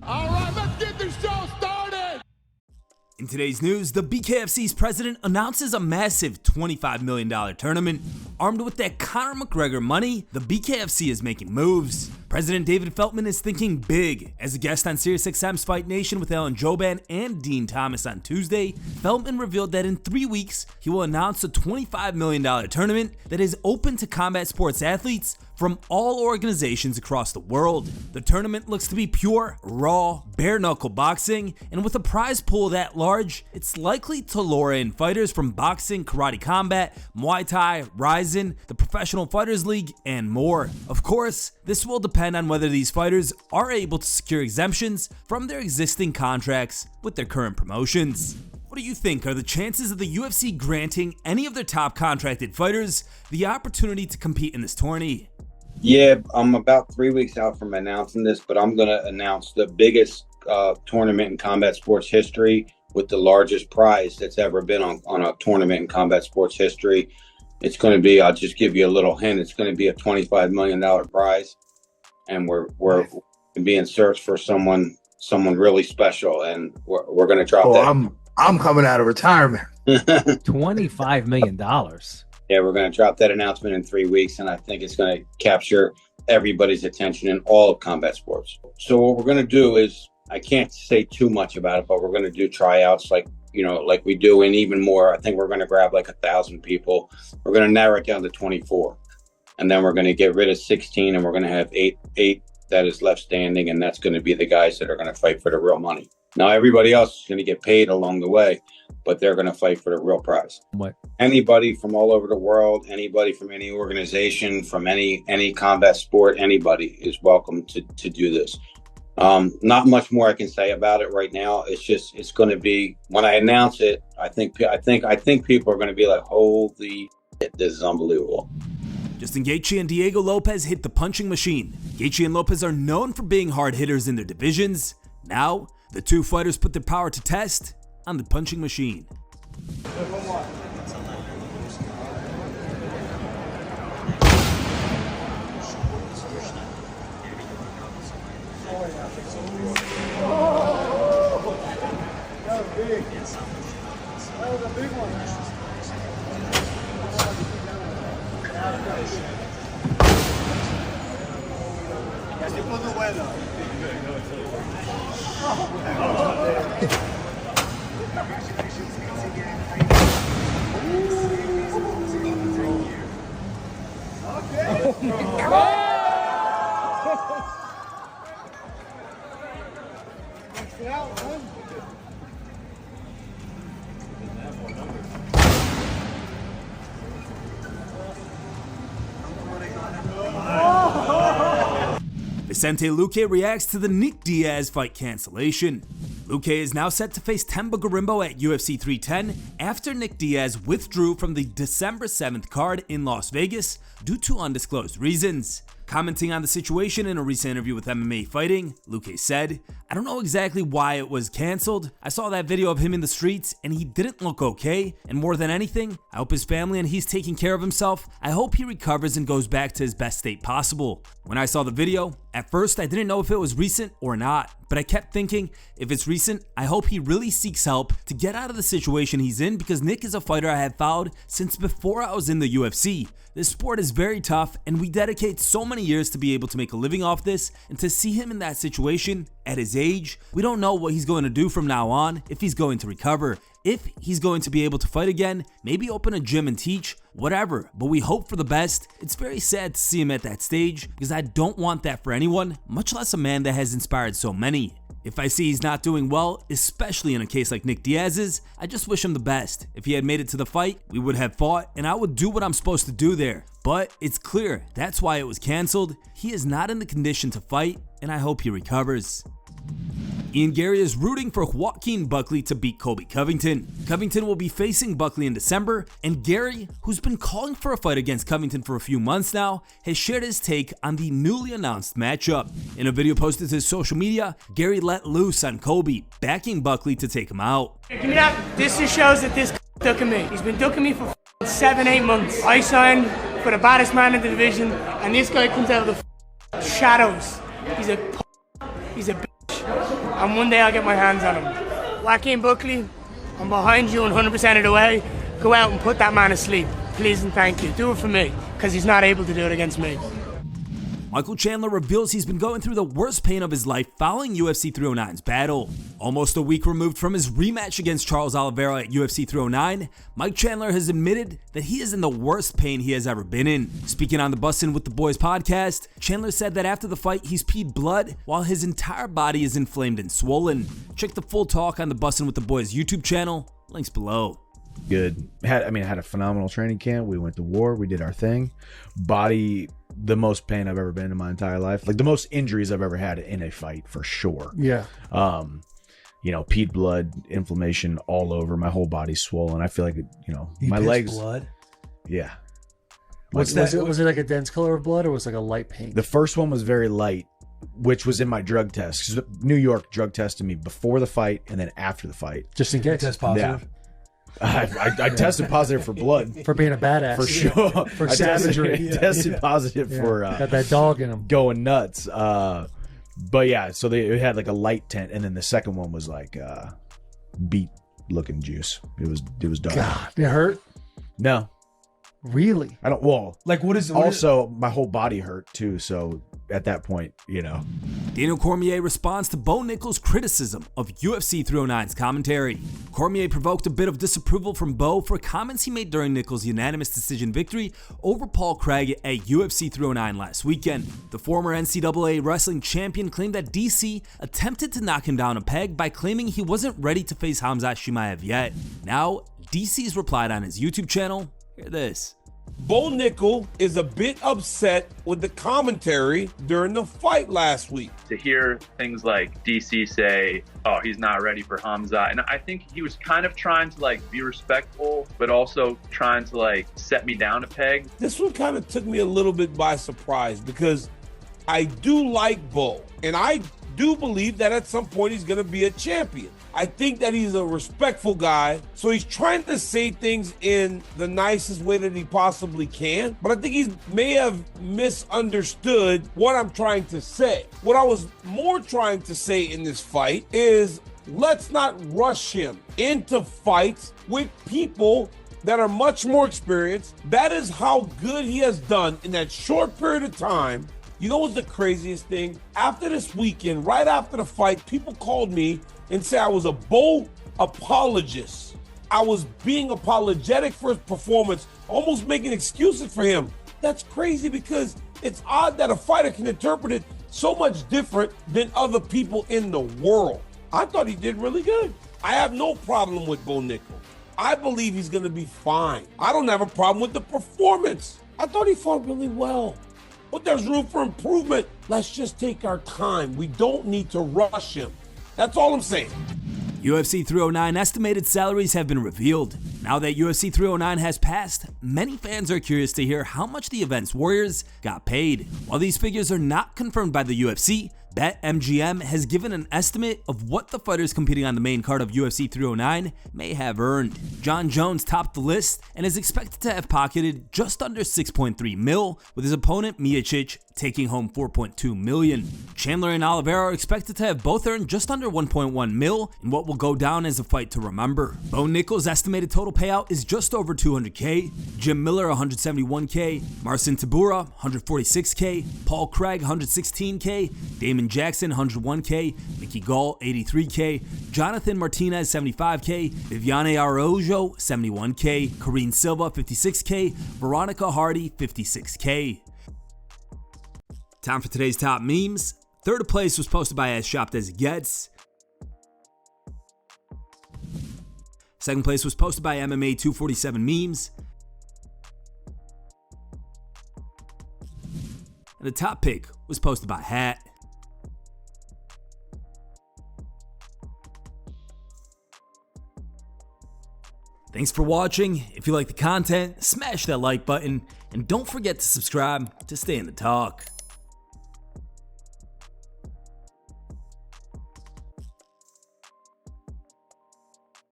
All right, let's get this show started. In today's news, the BKFC's president announces a massive $25 million tournament. Armed with that Conor McGregor money, the BKFC is making moves. President David Feldman is thinking big. As a guest on SiriusXM's Fight Nation with Ellen Joban and Dean Thomas on Tuesday, Feldman revealed that in 3 weeks, he will announce a $25 million tournament that is open to combat sports athletes from all organizations across the world. The tournament looks to be pure, raw, bare-knuckle boxing, and with a prize pool that large, it's likely to lure in fighters from boxing, karate combat, Muay Thai, Rizin, the Professional Fighters League, and more. Of course, this will depend on whether these fighters are able to secure exemptions from their existing contracts with their current promotions. What do you think are the chances of the UFC granting any of their top contracted fighters the opportunity to compete in this tourney? Yeah, I'm about 3 weeks out from announcing this, but I'm going to announce the biggest tournament in combat sports history with the largest prize that's ever been on a tournament in combat sports history. It's going to be, I'll just give you a little hint, it's going to be a $25 million prize. And we're being searched for someone really special, and we're going to drop that. I'm coming out of retirement. $25 million. Yeah, we're going to drop that announcement in 3 weeks, and I think it's going to capture everybody's attention in all of combat sports. So what we're going to do is, I can't say too much about it, but we're going to do tryouts like we do, and even more. I think we're going to grab like 1,000 people. We're going to narrow it down to 24, and then we're going to get rid of 16, and we're going to have eight that is left standing, and that's going to be the guys that are going to fight for the real money. Now, everybody else is going to get paid along the way, but they're going to fight for the real prize. What? Anybody from all over the world, anybody from any organization, from any combat sport, anybody is welcome to do this. Not much more I can say about it right now. It's going to be, when I announce it, I think people are going to be like, holy shit, this is unbelievable. Justin Gaethje and Diego Lopes hit the punching machine. Gaethje and Lopes are known for being hard hitters in their divisions. Now, the two fighters put their power to test on the punching machine. Vicente Luque reacts to the Nick Diaz fight cancellation. Luque is now set to face Temba Garimbo at UFC 310 after Nick Diaz withdrew from the December 7th card in Las Vegas due to undisclosed reasons. Commenting on the situation in a recent interview with MMA Fighting, Luque said, "I don't know exactly why it was canceled. I saw that video of him in the streets and he didn't look okay, and more than anything, I hope his family and he's taking care of himself. I hope he recovers and goes back to his best state possible." When I saw the video, at first I didn't know if it was recent or not, but I kept thinking, if it's recent, I hope he really seeks help to get out of the situation he's in, because Nick is a fighter I have followed since before I was in the UFC. This sport is very tough, and we dedicate so many years to be able to make a living off this, and to see him in that situation at his age, we don't know what he's going to do from now on, if he's going to recover, if he's going to be able to fight again, maybe open a gym and teach, whatever, but we hope for the best. It's very sad to see him at that stage, because I don't want that for anyone, much less a man that has inspired so many. If I see he's not doing well, especially in a case like Nick Diaz's, I just wish him the best. If he had made it to the fight, we would have fought, and I would do what I'm supposed to do there. But it's clear that's why it was canceled. He is not in the condition to fight, and I hope he recovers. Garry is rooting for Joaquin Buckley to beat Colby Covington. Covington will be facing Buckley in December, and Garry, who's been calling for a fight against Covington for a few months now, has shared his take on the newly announced matchup. In a video posted to his social media, Garry let loose on Colby, backing Buckley to take him out. Give me that. This just shows that this ducking me. He's been ducking me for 7-8 months. I signed for the baddest man in the division, and this guy comes out of the shadows. He's a bitch. and one day I'll get my hands on him. Joaquin Buckley, I'm behind you 100% of the way. Go out and put that man asleep. Please and thank you. Do it for me, because he's not able to do it against me. Michael Chandler reveals he's been going through the worst pain of his life following UFC 309's battle. Almost a week removed from his rematch against Charles Oliveira at UFC 309, Mike Chandler has admitted that he is in the worst pain he has ever been in. Speaking on the Bussin' with the Boys podcast, Chandler said that after the fight he's peed blood while his entire body is inflamed and swollen. Check the full talk on the Bussin' with the Boys YouTube channel, links below. Good. I had a phenomenal training camp. We went to war. We did our thing. Body, the most pain I've ever been in my entire life. Like the most injuries I've ever had in a fight, for sure. Yeah. Peed blood, inflammation all over. My whole body's swollen. I feel like, my legs. Blood. Yeah. Was it like a dense color of blood, or was it like a light pink? The first one was very light, which was in my drug test. 'Cause New York drug tested me before the fight and then after the fight. Just in case. Test positive. Yeah. I tested positive for blood. For being a badass. For sure. For savagery. Tested positive for got that dog in him. Going nuts. But yeah, so it had like a light tint, and then the second one was like beet looking juice. It was dark. God, it hurt? No. Really? I don't. Well, Like what is my whole body hurt too. So at that point, Daniel Cormier responds to Bo Nickal's criticism of UFC 309's commentary. Cormier provoked a bit of disapproval from Bo for comments he made during Nickal's unanimous decision victory over Paul Craig at UFC 309 last weekend. The former NCAA wrestling champion claimed that DC attempted to knock him down a peg by claiming he wasn't ready to face Khamzat Chimaev yet. Now, DC's replied on his YouTube channel. Hear this. Bo Nickal is a bit upset with the commentary during the fight last week. To hear things like DC say, oh, he's not ready for Khamzat. And I think he was kind of trying to be respectful, but also trying to set me down a peg. This one kind of took me a little bit by surprise because I do like Bo, and I do believe that at some point he's going to be a champion. I think that he's a respectful guy, so he's trying to say things in the nicest way that he possibly can, but I think he may have misunderstood what I'm trying to say. What I was more trying to say in this fight is let's not rush him into fights with people that are much more experienced. That is how good he has done in that short period of time. You know what's the craziest thing? After this weekend, right after the fight, people called me and said I was a Bo apologist. I was being apologetic for his performance, almost making excuses for him. That's crazy because it's odd that a fighter can interpret it so much different than other people in the world. I thought he did really good. I have no problem with Bo Nickal. I believe he's going to be fine. I don't have a problem with the performance. I thought he fought really well. But there's room for improvement. Let's just take our time. We don't need to rush him. That's all I'm saying. UFC 309 estimated salaries have been revealed. Now that UFC 309 has passed, many fans are curious to hear how much the event's warriors got paid. While these figures are not confirmed by the UFC, BetMGM has given an estimate of what the fighters competing on the main card of UFC 309 may have earned. John Jones topped the list and is expected to have pocketed just under $6.3 million, with his opponent Miocic taking home $4.2 million. Chandler and Oliveira are expected to have both earned just under $1.1 million in what will go down as a fight to remember. Bo Nickal's estimated total payout is just over $200K, Jim Miller $171K, Marcin Tybura $146K, Paul Craig $116K, Damon Jackson $101K, Mickey Gall $83K, Jonathan Martinez $75K, Viviane Araújo $71K, Karine Silva $56K, Veronica Hardy $56K. Time for today's top memes. Third place was posted by As Shopped As It Gets. Second place was posted by MMA 247 Memes. And the top pick was posted by Hat. Thanks for watching. If you like the content, smash that like button and don't forget to subscribe to stay in the talk.